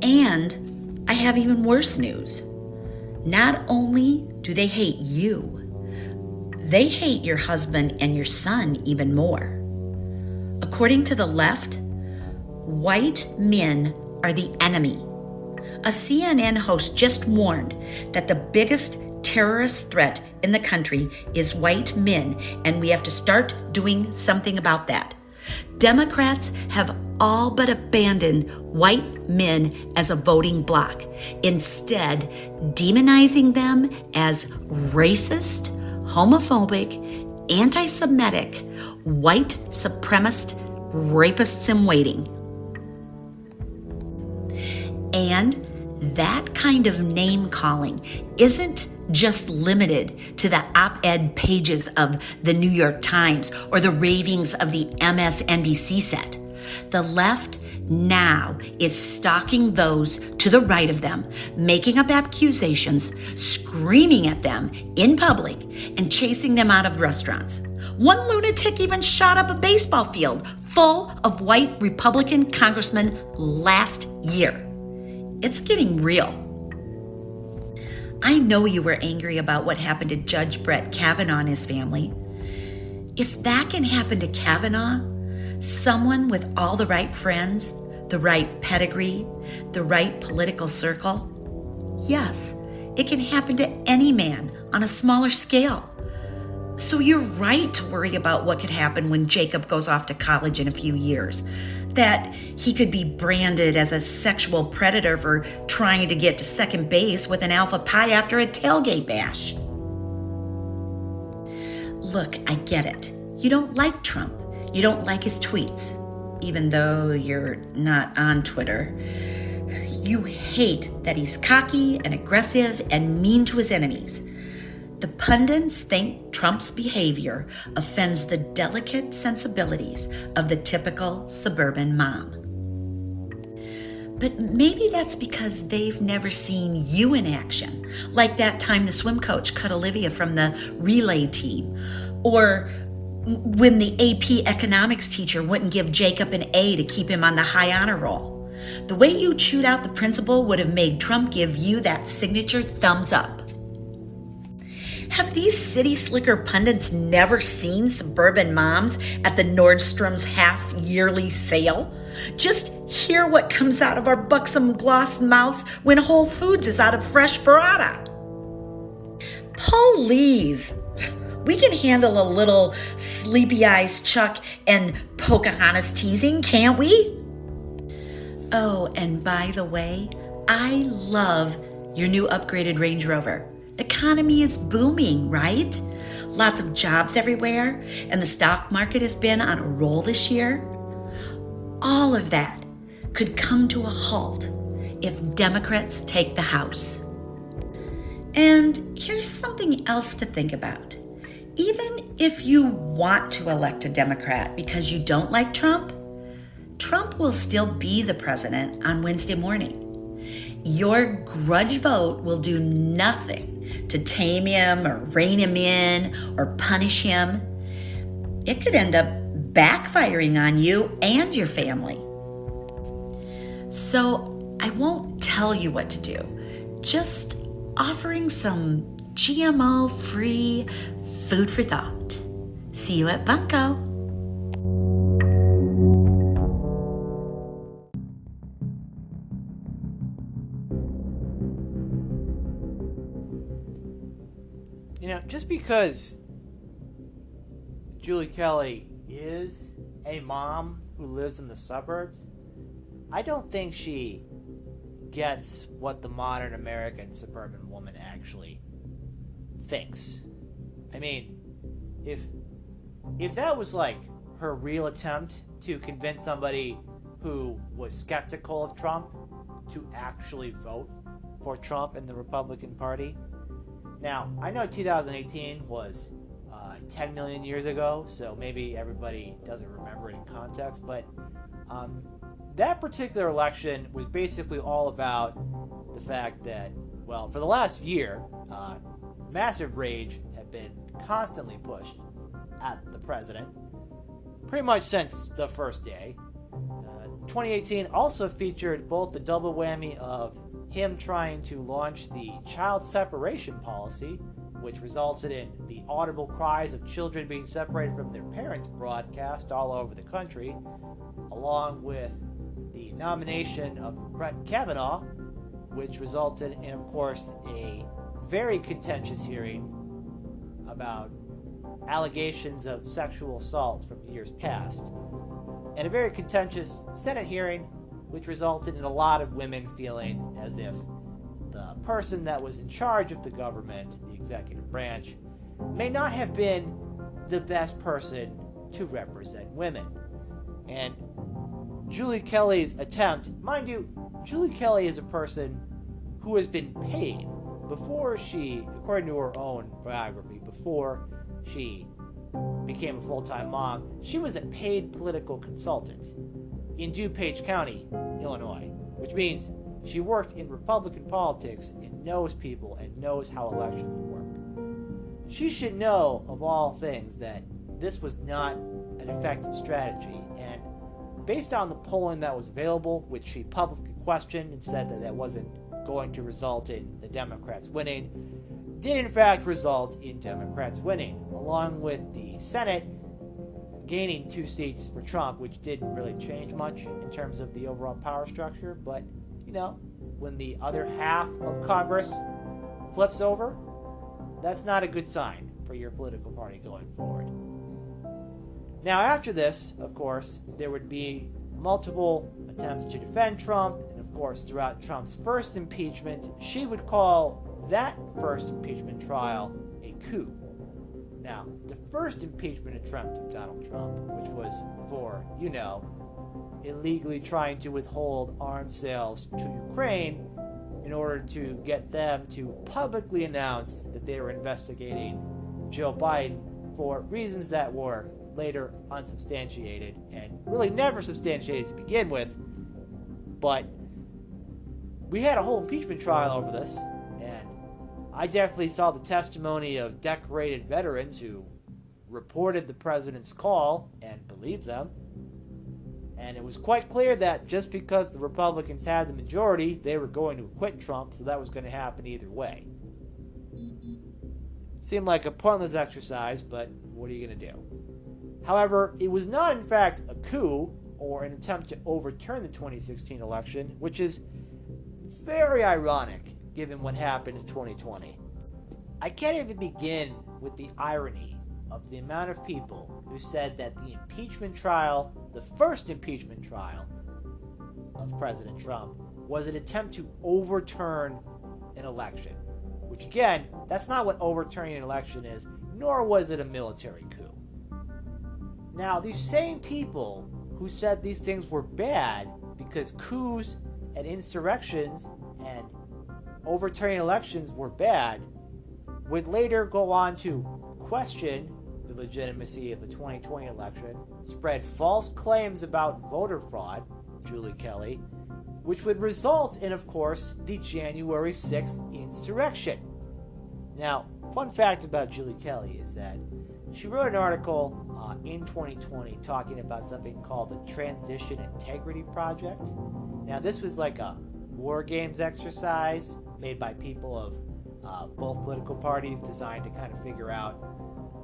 Speaker 1: And I have even worse news. Not only do they hate you, they hate your husband and your son even more. According to the left, white men are the enemy. A CNN host just warned that the biggest terrorist threat in the country is white men, and we have to start doing something about that. Democrats have all but abandoned white men as a voting bloc, instead demonizing them as racist, homophobic, anti-Semitic, white supremacist rapists in waiting. And that kind of name-calling isn't just limited to the op-ed pages of the New York Times or the ravings of the MSNBC set. The left now is stalking those to the right of them, making up accusations, screaming at them in public, and chasing them out of restaurants. One lunatic even shot up a baseball field full of white Republican congressmen last year. It's getting real. I know you were angry about what happened to Judge Brett Kavanaugh and his family. If that can happen to Kavanaugh, someone with all the right friends, the right pedigree, the right political circle, yes, it can happen to any man on a smaller scale. So you're right to worry about what could happen when Jacob goes off to college in a few years. That he could be branded as a sexual predator for trying to get to second base with an alpha pie after a tailgate bash. Look, I get it. You don't like Trump. You don't like his tweets, even though you're not on Twitter. You hate that he's cocky and aggressive and mean to his enemies. The pundits think Trump's behavior offends the delicate sensibilities of the typical suburban mom. But maybe that's because they've never seen you in action, like that time the swim coach cut Olivia from the relay team, or when the AP economics teacher wouldn't give Jacob an A to keep him on the high honor roll. The way you chewed out the principal would have made Trump give you that signature thumbs up. Have these city slicker pundits never seen suburban moms at the Nordstrom's half-yearly sale? Just hear what comes out of our buxom gloss mouths when Whole Foods is out of fresh burrata. Please, we can handle a little sleepy eyes Chuck and Pocahontas teasing, can't we? Oh, and by the way, I love your new upgraded Range Rover. Economy is booming, right? Lots of jobs everywhere, and the stock market has been on a roll this year. All of that could come to a halt if Democrats take the House. And here's something else to think about. Even if you want to elect a Democrat because you don't like Trump, Trump will still be the president on Wednesday morning. Your grudge vote will do nothing to tame him or rein him in or punish him. It could end up backfiring on you and your family. So I won't tell you what to do, just offering some GMO-free food for thought. See you at Bunko.
Speaker 2: Just because Julie Kelly is a mom who lives in the suburbs, I don't think she gets what the modern American suburban woman actually thinks. I mean, if that was like her real attempt to convince somebody who was skeptical of Trump to actually vote for Trump and the Republican Party. Now, I know 2018 was 10 million years ago, so maybe everybody doesn't remember it in context, but that particular election was basically all about the fact that, well, for the last year, massive rage had been constantly pushed at the president, pretty much since the first day. 2018 also featured both the double whammy of him trying to launch the child separation policy, which resulted in the audible cries of children being separated from their parents broadcast all over the country, along with the nomination of Brett Kavanaugh, which resulted in, of course, a very contentious hearing about allegations of sexual assault from years past, and a very contentious Senate hearing which resulted in a lot of women feeling as if the person that was in charge of the government, the executive branch, may not have been the best person to represent women. And Julie Kelly's attempt, mind you, Julie Kelly is a person who has been paid before she, according to her own biography, before she became a full-time mom, she was a paid political consultant in DuPage County, Illinois, which means she worked in Republican politics and knows people and knows how elections work. She should know, of all things, that this was not an effective strategy, and based on the polling that was available, which she publicly questioned and said that that wasn't going to result in the Democrats winning, did in fact result in Democrats winning, along with the Senate gaining 2 seats for Trump, which didn't really change much in terms of the overall power structure. But, when the other half of Congress flips over, that's not a good sign for your political party going forward. Now, after this, of course, there would be multiple attempts to defend Trump, and of course, throughout Trump's first impeachment, she would call that first impeachment trial a coup. Now, the first impeachment attempt of Donald Trump, which was for, illegally trying to withhold arms sales to Ukraine in order to get them to publicly announce that they were investigating Joe Biden for reasons that were later unsubstantiated and really never substantiated to begin with. But we had a whole impeachment trial over this, and I definitely saw the testimony of decorated veterans who reported the president's call and believed them. And it was quite clear that just because the Republicans had the majority, they were going to acquit Trump, so that was going to happen either way. Seemed like a pointless exercise, but what are you going to do? However, it was not in fact a coup or an attempt to overturn the 2016 election, which is very ironic given what happened in 2020. I can't even begin with the irony of the amount of people who said that the impeachment trial, the first impeachment trial of President Trump, was an attempt to overturn an election. Which again, that's not what overturning an election is, nor was it a military coup. Now, these same people who said these things were bad because coups and insurrections and overturning elections were bad, would later go on to question the legitimacy of the 2020 election, spread false claims about voter fraud, Julie Kelly, which would result in, of course, the January 6th insurrection. Now, fun fact about Julie Kelly is that she wrote an article in 2020 talking about something called the Transition Integrity Project. Now, this was like a war games exercise made by people of both political parties designed to kind of figure out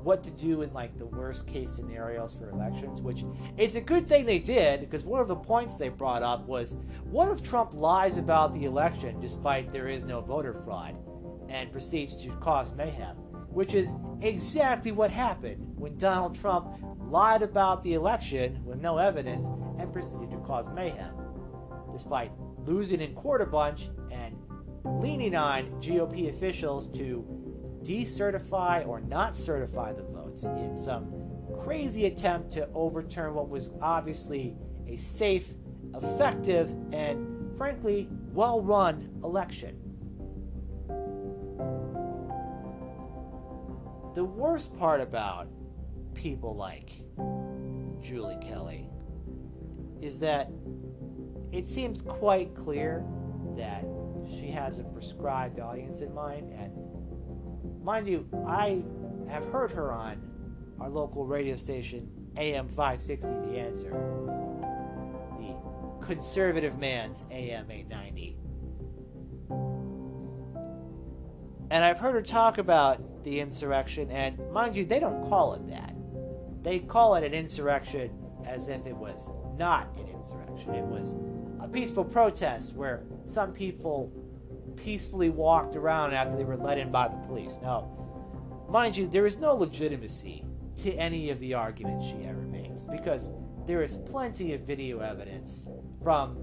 Speaker 2: what to do in like the worst case scenarios for elections, which it's a good thing they did, because one of the points they brought up was, what if Trump lies about the election despite there is no voter fraud and proceeds to cause mayhem, which is exactly what happened when Donald Trump lied about the election with no evidence and proceeded to cause mayhem, despite losing in court a bunch and leaning on GOP officials to decertify or not certify the votes in some crazy attempt to overturn what was obviously a safe, effective, and frankly, well-run election. The worst part about people like Julie Kelly is that it seems quite clear that she has a prescribed audience in mind, and mind you, I have heard her on our local radio station, AM 560, The Answer, the conservative man's AM 890. And I've heard her talk about the insurrection, and mind you, they don't call it that. They call it an insurrection as if it was not an insurrection. It was a peaceful protest where some people peacefully walked around after they were let in by the police. Now, mind you, there is no legitimacy to any of the arguments she ever makes, because there is plenty of video evidence from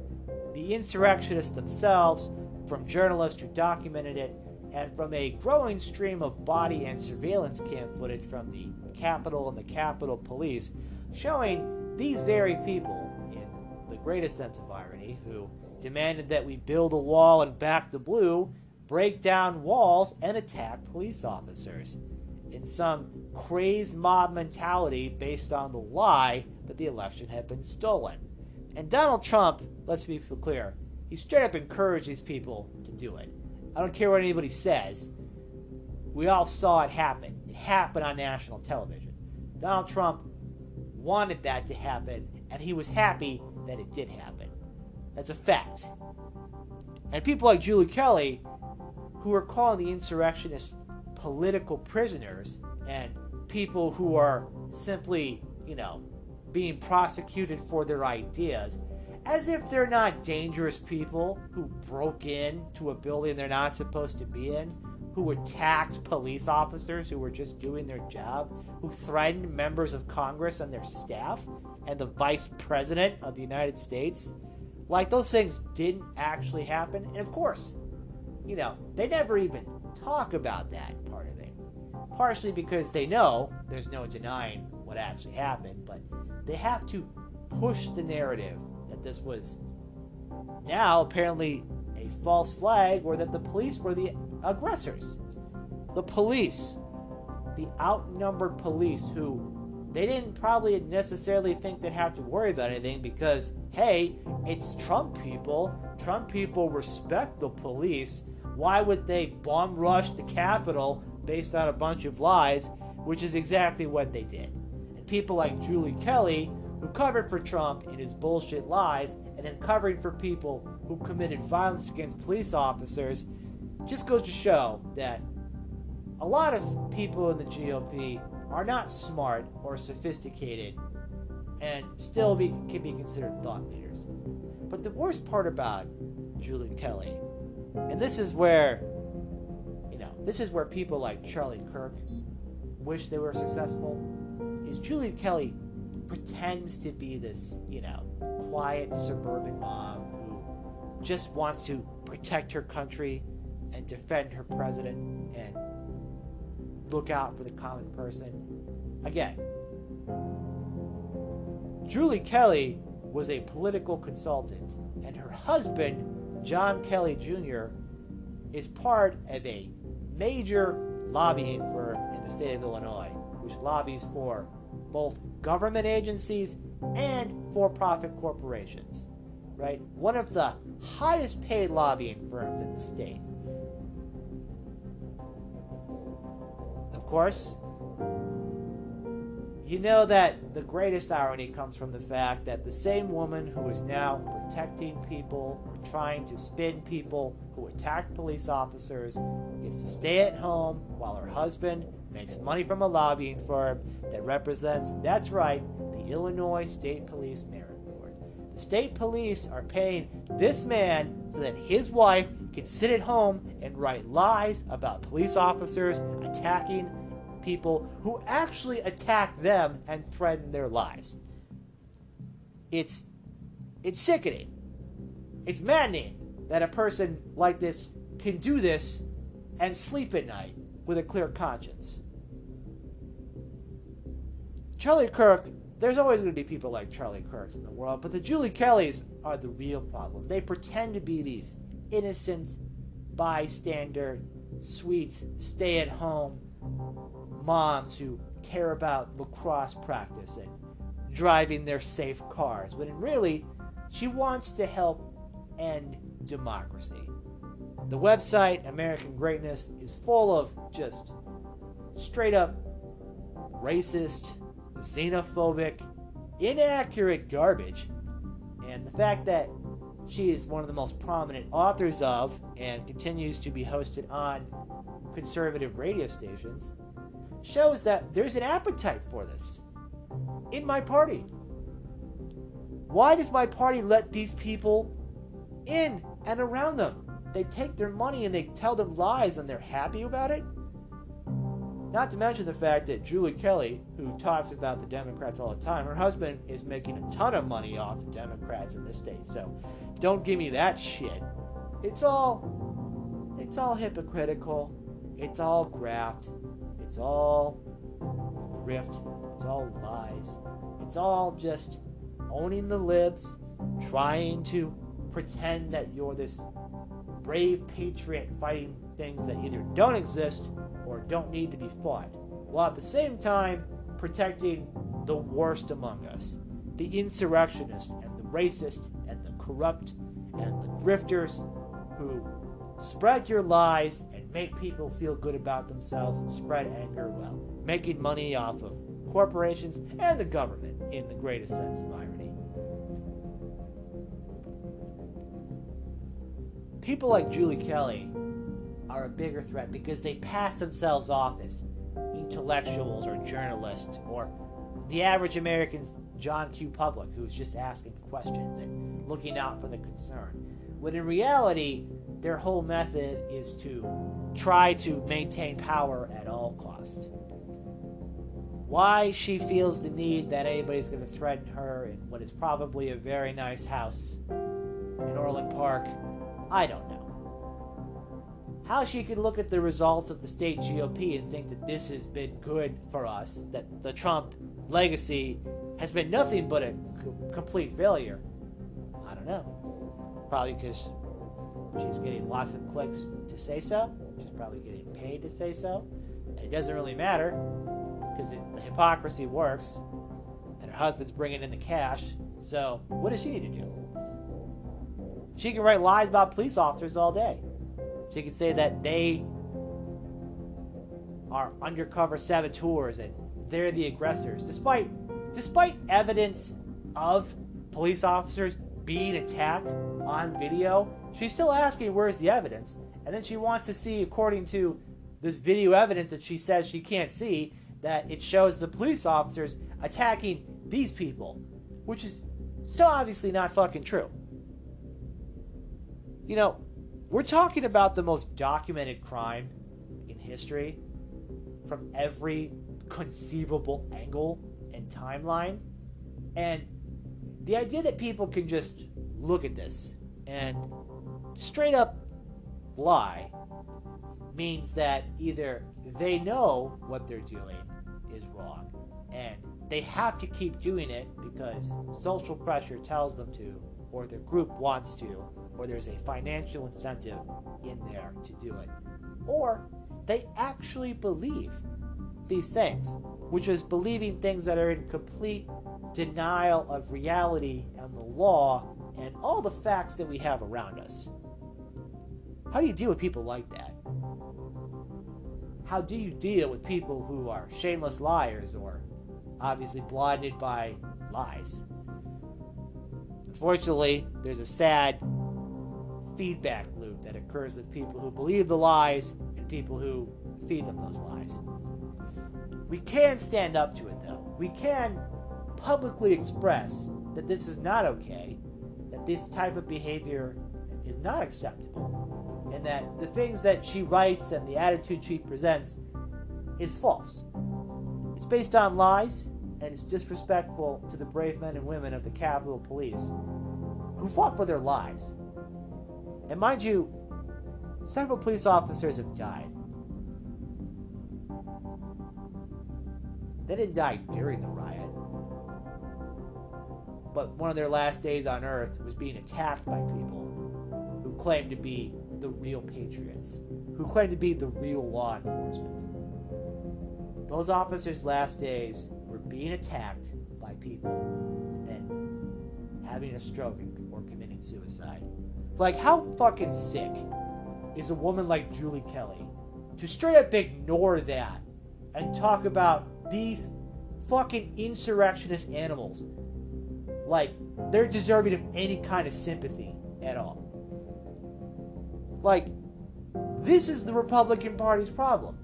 Speaker 2: the insurrectionists themselves, from journalists who documented it, and from a growing stream of body and surveillance cam footage from the Capitol and the Capitol Police, showing these very people, in the greatest sense of irony, who demanded that we build a wall and back the blue, break down walls, and attack police officers in some crazed mob mentality based on the lie that the election had been stolen. And Donald Trump, let's be clear, he straight up encouraged these people to do it. I don't care what anybody says. We all saw it happen. It happened on national television. Donald Trump wanted that to happen, and he was happy that it did happen. That's a fact. And people like Julie Kelly, who are calling the insurrectionists political prisoners and people who are simply, being prosecuted for their ideas, as if they're not dangerous people who broke into a building they're not supposed to be in, who attacked police officers who were just doing their job, who threatened members of Congress and their staff, and the Vice President of the United States. Like, those things didn't actually happen. And of course, they never even talk about that part of it. Partially because they know there's no denying what actually happened, but they have to push the narrative that this was now apparently a false flag, or that the police were the aggressors. The police, the outnumbered police, who they didn't probably necessarily think they'd have to worry about anything because, hey, it's Trump people. Trump people respect the police. Why would they bomb rush the Capitol based on a bunch of lies, which is exactly what they did. And people like Julie Kelly, who covered for Trump in his bullshit lies and then covering for people who committed violence against police officers, just goes to show that a lot of people in the GOP are not smart or sophisticated and still can be considered thought leaders. But the worst part about Julie Kelly, and this is where people like Charlie Kirk wish they were successful, is Julie Kelly pretends to be this, quiet suburban mom who just wants to protect her country and defend her president and look out for the common person. Again, Julie Kelly was a political consultant, and her husband, John Kelly Jr., is part of a major lobbying firm in the state of Illinois, which lobbies for both government agencies and for-profit corporations, right? One of the highest paid lobbying firms in the state. Of course, you know that the greatest irony comes from the fact that the same woman who is now protecting people or trying to spin people who attacked police officers gets to stay at home while her husband makes money from a lobbying firm that represents, that's right, the Illinois State Police Merit Board. The state police are paying this man so that his wife can sit at home and write lies about police officers attacking people who actually attack them and threaten their lives. It's sickening. It's maddening that a person like this can do this and sleep at night with a clear conscience. Charlie Kirk, there's always going to be people like Charlie Kirks in the world, but the Julie Kellys are the real problem. They pretend to be these innocent, bystander, sweet, stay-at-home moms who care about lacrosse practice and driving their safe cars, when really she wants to help end democracy. The website American Greatness is full of just straight up racist, xenophobic, inaccurate garbage, and the fact that she is one of the most prominent authors of and continues to be hosted on conservative radio stations shows that there's an appetite for this in my party. Why does my party let these people in and around them? They take their money and they tell them lies and they're happy about it? Not to mention the fact that Julie Kelly, who talks about the Democrats all the time, her husband is making a ton of money off the Democrats in this state, so don't give me that shit. It's all hypocritical. It's all graft. It's all grift. It's all lies. It's all just owning the libs, trying to pretend that you're this brave patriot fighting things that either don't exist or don't need to be fought, while at the same time protecting the worst among us, the insurrectionists and the racists and the corrupt and the grifters who spread your lies and make people feel good about themselves and spread anger while making money off of corporations and the government in the greatest sense of irony. People like Julie Kelly are a bigger threat because they pass themselves off as intellectuals or journalists or the average American John Q. Public who's just asking questions and looking out for the concern. When in reality, their whole method is to try to maintain power at all costs. Why she feels the need that anybody's going to threaten her in what is probably a very nice house in Orland Park, I don't know. How she can look at the results of the state GOP and think that this has been good for us, that the Trump legacy has been nothing but a complete failure, I don't know. Probably because she's getting lots of clicks to say so. She's probably getting paid to say so. And it doesn't really matter because the hypocrisy works and her husband's bringing in the cash. So what does she need to do? She can write lies about police officers all day. She can say that they are undercover saboteurs and they're the aggressors, despite evidence of police officers being attacked on video, she's still asking where's the evidence. And then she wants to see, according to this video evidence that she says she can't see, that it shows the police officers attacking these people, which is so obviously not fucking true. You know, we're talking about the most documented crime in history from every conceivable angle and timeline. And the idea that people can just look at this and straight up lie means that either they know what they're doing is wrong and they have to keep doing it because social pressure tells them to, or their group wants to, or there's a financial incentive in there to do it, or they actually believe these things, which is believing things that are in complete denial of reality and the law and all the facts that we have around us. How do you deal with people like that? How do you deal with people who are shameless liars or obviously blinded by lies? Unfortunately, there's a sad feedback loop that occurs with people who believe the lies and people who feed them those lies. We can stand up to it, though. We can publicly express that this is not okay, that this type of behavior is not acceptable, and that the things that she writes and the attitude she presents is false. It's based on lies, and it's disrespectful to the brave men and women of the Capitol Police who fought for their lives. And mind you, several police officers have died. They didn't die during the riot, but one of their last days on Earth was being attacked by people who claimed to be the real patriots, who claimed to be the real law enforcement. Those officers' last days were being attacked by people and then having a stroke or committing suicide. Like, how fucking sick is a woman like Julie Kelly to straight up ignore that and talk about these fucking insurrectionist animals like they're deserving of any kind of sympathy at all? Like, this is the Republican Party's problem.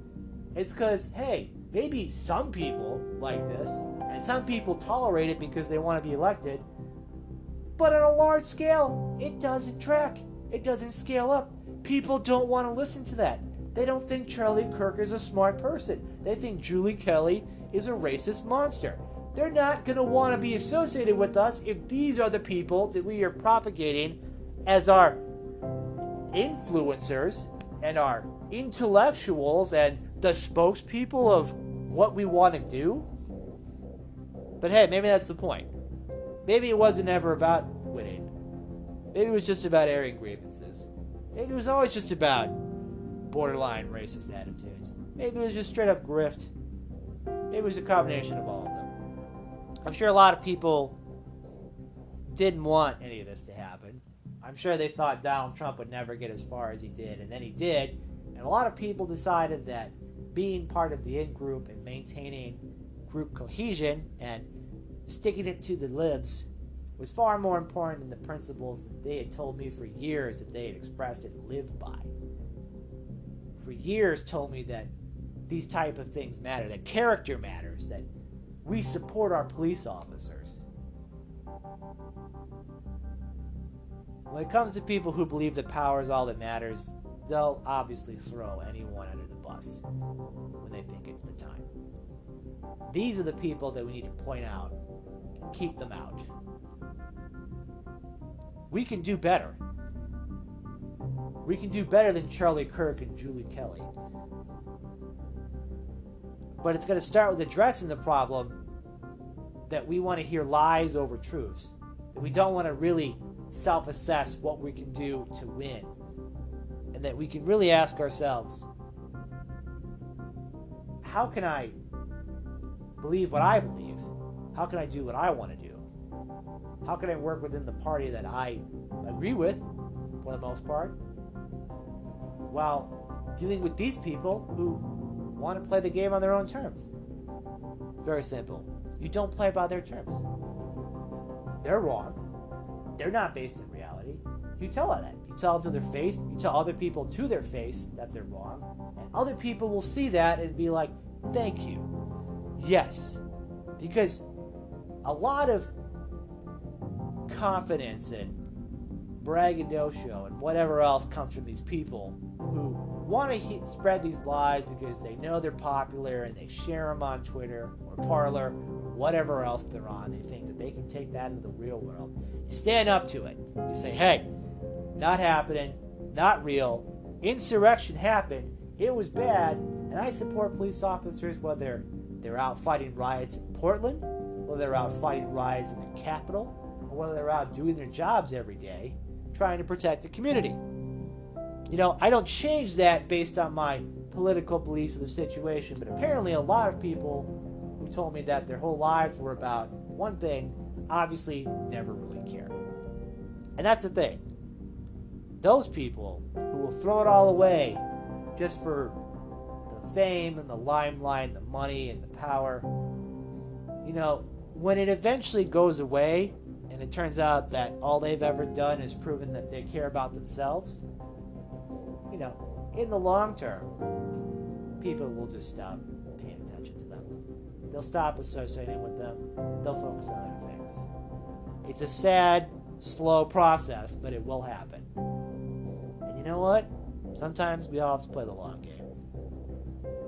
Speaker 2: It's because, hey, maybe some people like this, and some people tolerate it because they want to be elected, but on a large scale, it doesn't track. It doesn't scale up. People don't want to listen to that. They don't think Charlie Kirk is a smart person. They think Julie Kelly is a racist monster. They're not going to want to be associated with us if these are the people that we are propagating as our influencers and our intellectuals and the spokespeople of what we want to do. But hey, maybe that's the point. Maybe it wasn't ever about winning. Maybe it was just about airing grievances. Maybe it was always just about borderline racist attitudes. Maybe it was just straight up grift. Maybe it was a combination of all of them. I'm sure a lot of people didn't want any of this to happen. I'm sure they thought Donald Trump would never get as far as he did, and then he did. And a lot of people decided that being part of the in-group and maintaining group cohesion and sticking it to the libs was far more important than the principles that they had told me for years that they had expressed and lived by. For years told me that these type of things matter, that character matters, that we support our police officers. When it comes to people who believe that power is all that matters, they'll obviously throw anyone under the bus when they think it's the time. These are the people that we need to point out and keep them out. We can do better. We can do better than Charlie Kirk and Julie Kelly. But it's going to start with addressing the problem that we want to hear lies over truths. That we don't want to really self-assess what we can do to win. And that we can really ask ourselves, how can I believe what I believe? How can I do what I want to do? How can I work within the party that I agree with, for the most part, while dealing with these people who want to play the game on their own terms? It's very simple. You don't play by their terms. they're wrong. They're not based in reality. You tell them that. You tell them to their face. You tell other people to their face that they're wrong. And other people will see that and be like, thank you. Yes. Because a lot of confidence and braggadocio and whatever else comes from these people who want to spread these lies because they know they're popular and they share them on Twitter or Parler or whatever else they're on. They think that they can take that into the real world. You stand up to it. You say, hey, not happening, not real. Insurrection happened. It was bad. And I support police officers whether they're out fighting riots in Portland, whether they're out fighting riots in the Capitol, or whether they're out doing their jobs every day trying to protect the community. You know, I don't change that based on my political beliefs of the situation, but apparently a lot of people who told me that their whole lives were about one thing obviously never really cared. And that's the thing. Those people who will throw it all away just for the fame and the limelight and the money and the power, you know, when it eventually goes away and it turns out that all they've ever done is proven that they care about themselves, you know, in the long term, people will just stop paying attention to them. They'll stop associating with them. They'll focus on other things. It's a sad, slow process, but it will happen. And you know what? Sometimes we all have to play the long game.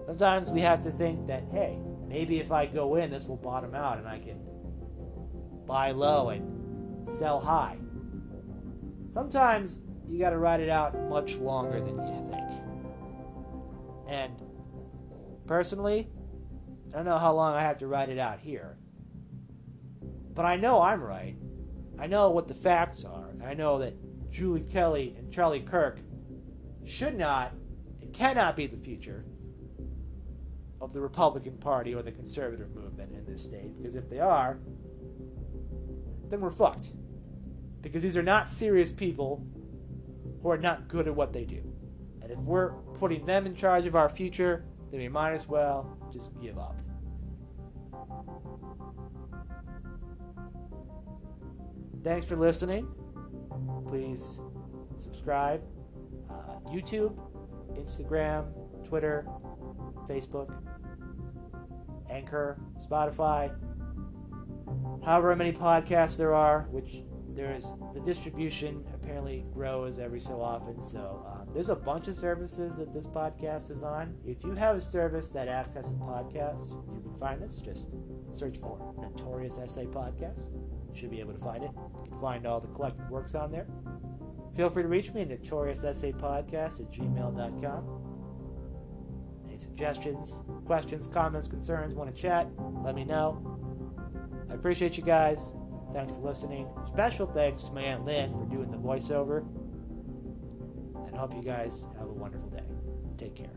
Speaker 2: Sometimes we have to think that, hey, maybe if I go in, this will bottom out and I can buy low and sell high. Sometimes you got to ride it out much longer than you think. And personally, I don't know how long I have to ride it out here. But I know I'm right. I know what the facts are. I know that Julie Kelly and Charlie Kirk should not and cannot be the future of the Republican Party or the conservative movement in this state. Because if they are, then we're fucked. Because these are not serious people who are not good at what they do. And if we're putting them in charge of our future, then we might as well just give up. Thanks for listening. Please subscribe. YouTube, Instagram, Twitter, Facebook, Anchor, Spotify, however many podcasts there are, which the distribution apparently grows every so often. So there's a bunch of services that this podcast is on. If you have a service that acts as a podcast, you can find this. Just search for NotoriousSA Podcast. You should be able to find it. You can find all the collected works on there. Feel free to reach me at NotoriousSAPodcast@gmail.com. Any suggestions, questions, comments, concerns, want to chat, let me know. I appreciate you guys. Thanks for listening. Special thanks to my Aunt Lynne for doing the voiceover. And I hope you guys have a wonderful day. Take care.